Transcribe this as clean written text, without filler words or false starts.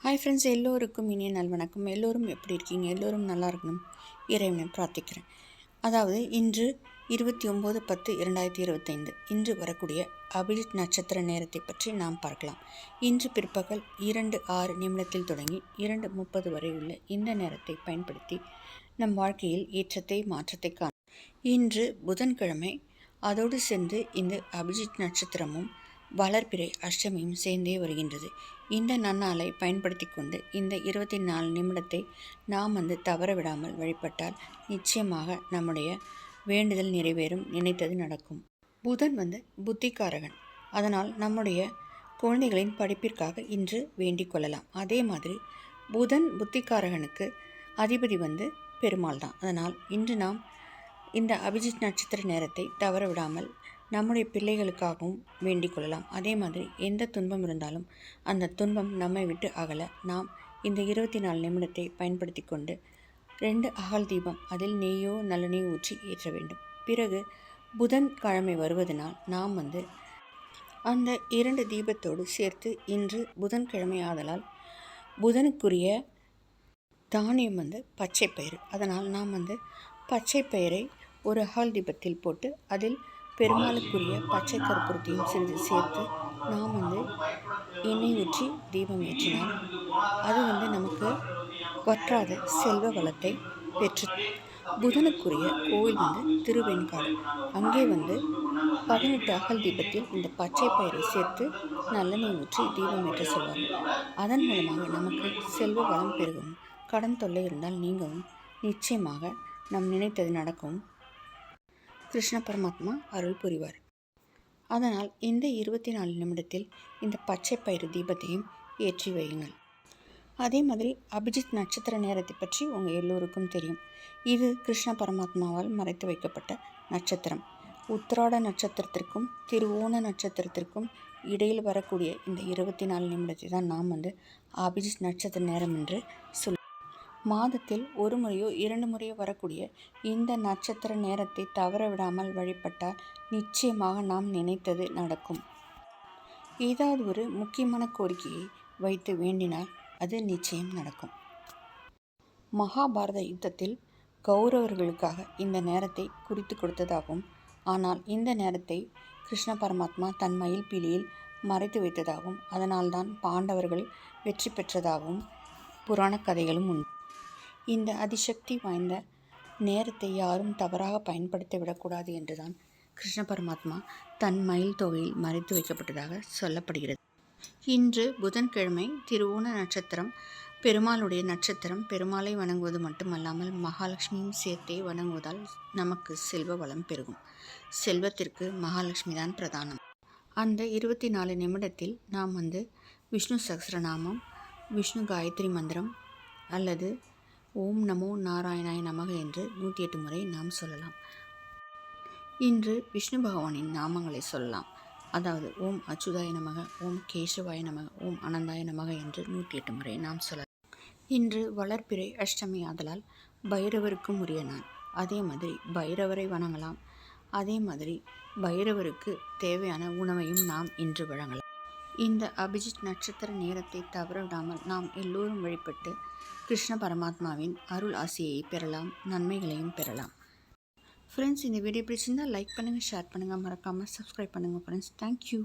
Hi friends, எல்லோருக்கும் இனிய நல்வணக்கம். எல்லோரும் எப்படி இருக்கீங்க? எல்லோரும் நல்லா இருக்கணும் இறைவனை பிரார்த்திக்கிறேன். அதாவது இன்று 29/10/2025 இன்று வரக்கூடிய அபிஜித் நட்சத்திர நேரத்தை பற்றி நாம் பார்க்கலாம். இன்று பிற்பகல் 2:06 தொடங்கி 2:30 வரை உள்ள இந்த நேரத்தை பயன்படுத்தி நம் வாழ்க்கையில் ஏற்றத்தை மாற்றத்தை காணும். இன்று புதன்கிழமை, அதோடு சேர்ந்து இந்த அபிஜித் நட்சத்திரமும் வளர்பிறை அஷ்டமியும் சேர்ந்தே வருகின்றது. இந்த நன்னாளை பயன்படுத்தி கொண்டு இந்த 24 நிமிடத்தை நாம் தவற விடாமல் வழிபட்டால் நிச்சயமாக நம்முடைய வேண்டுதல் நிறைவேறும், நினைத்தது நடக்கும். புதன் புத்திகாரகன். அதனால் நம்முடைய குழந்தைகளின் படிப்பிற்காக இன்று வேண்டிக் கொள்ளலாம். அதே மாதிரி புதன் புத்திகாரகனுக்கு அதிபதி பெருமாள் தான். அதனால் இன்று நாம் இந்த அபிஜித் நட்சத்திர நேரத்தை தவற விடாமல் நம்முடைய பிள்ளைகளுக்காகவும் வேண்டிக் கொள்ளலாம். அதே மாதிரி எந்த துன்பம் இருந்தாலும் அந்த துன்பம் நம்மை விட்டு அகல நாம் இந்த 24 நிமிடத்தை பயன்படுத்தி கொண்டு 2 அகல் தீபம், அதில் நெய்யோ நல்லெண்ணெய் ஊற்றி ஏற்ற வேண்டும். பிறகு புதன் கிழமை வருவதனால் நாம் அந்த 2 தீபத்தோடு சேர்த்து இன்று புதன்கிழமை ஆதலால் புதனுக்குரிய தானியம் பச்சை பயிறு. அதனால் நாம் பச்சை பயிரை ஒரு அகல் தீபத்தில் போட்டு அதில் பெருமாளுக்குரிய பச்சை கற்பூரத்தையும் சிறிது சேர்த்து நாம் எண்ணெய் ஊற்றி தீபம் ஏற்றினால் அது நமக்கு வற்றாத செல்வ வளத்தை பெற்று. புதனுக்குரிய கோவில் திருவெண்காடு. அங்கே 18 அகல் தீபத்தில் இந்த பச்சை பயிரை சேர்த்து நல்லெண்ணெய் ஊற்றி தீபம் ஏற்ற சொல்வார்கள். அதன் மூலமாக நமக்கு செல்வ வளம் பெருகும், கடன் தொல்லை இருந்தால் நீங்கவும், நிச்சயமாக நாம் நினைத்தது நடக்கும், கிருஷ்ண பரமாத்மா அருள் புரிவார். அதனால் இந்த 24 நிமிடத்தில் இந்த பச்சை பயிறு தீபத்தையும் ஏற்றி வையுங்கள். அதே மாதிரி அபிஜித் நட்சத்திர நேரத்தை பற்றி உங்கள் எல்லோருக்கும் தெரியும். இது கிருஷ்ண பரமாத்மாவால் மறைத்து வைக்கப்பட்ட நட்சத்திரம். உத்திராட நட்சத்திரத்திற்கும் திருவோண நட்சத்திரத்திற்கும் இடையில் வரக்கூடிய இந்த 24 நிமிடத்தை தான் நாம் அபிஜித் நட்சத்திர நேரம் என்று மாதத்தில் ஒரு முறையோ 2 முறையோ வரக்கூடிய இந்த நட்சத்திர நேரத்தை தவற விடாமல் வழிபட்டால் நிச்சயமாக நாம் நினைத்தது நடக்கும். ஏதாவது ஒரு முக்கியமான கோரிக்கையை வைத்து வேண்டினால் அது நிச்சயம் நடக்கும். மகாபாரத யுத்தத்தில் கௌரவர்களுக்காக இந்த நேரத்தை குறித்து கொடுத்ததாகவும், ஆனால் இந்த நேரத்தை கிருஷ்ண பரமாத்மா தன் மயில் பீலியில் மறைத்து வைத்ததாகவும், அதனால்தான் பாண்டவர்கள் வெற்றி பெற்றதாகவும் புராண கதைகளும் உண்டு. இந்த அதிசக்தி வாய்ந்த நேரத்தை யாரும் தவறாக பயன்படுத்த விடக்கூடாது என்றுதான் கிருஷ்ண பரமாத்மா தன் மயில் தொகையில் மறைத்து வைக்கப்பட்டதாக சொல்லப்படுகிறது. இன்று புதன்கிழமை, திருவோண நட்சத்திரம், பெருமாளுடைய நட்சத்திரம். பெருமாளை வணங்குவது மட்டுமல்லாமல் மகாலட்சுமியும் சேர்த்தே வணங்குவதால் நமக்கு செல்வ வளம் பெருகும். செல்வத்திற்கு மகாலட்சுமி தான் பிரதானம். அந்த 24 நிமிடத்தில் நாம் விஷ்ணு சகஸ்ரநாமம், விஷ்ணு காயத்ரி மந்திரம் அல்லது ஓம் நமோ நாராயணாய நமக என்று 108 முறை நாம் சொல்லலாம். இன்று விஷ்ணு பகவானின் நாமங்களை சொல்லலாம். அதாவது ஓம் அச்சுதாய நமக, ஓம் கேசவாய நமக, ஓம் அனந்தாய நமக என்று 108 முறை நாம் சொல்லலாம். இன்று வளர்பிறை அஷ்டமி ஆதலால் பைரவருக்கும் உரிய நாள். அதே மாதிரி பைரவரை வணங்கலாம். அதே மாதிரி பைரவருக்கு தேவையான உணவையும் நாம் இன்று வழங்கலாம். இந்த அபிஜித் நட்சத்திர நேரத்தை தவற விடாமல் நாம் எல்லோரும் வழிபட்டு கிருஷ்ண பரமாத்மாவின் அருள் ஆசியை பெறலாம், நன்மைகளையும் பெறலாம். ஃப்ரெண்ட்ஸ், இந்த வீடியோ பிடிச்சிருந்தால் லைக் பண்ணுங்கள், ஷேர் பண்ணுங்கள், மறக்காமல் சப்ஸ்கிரைப் பண்ணுங்கள் ஃப்ரெண்ட்ஸ். தேங்க்யூ.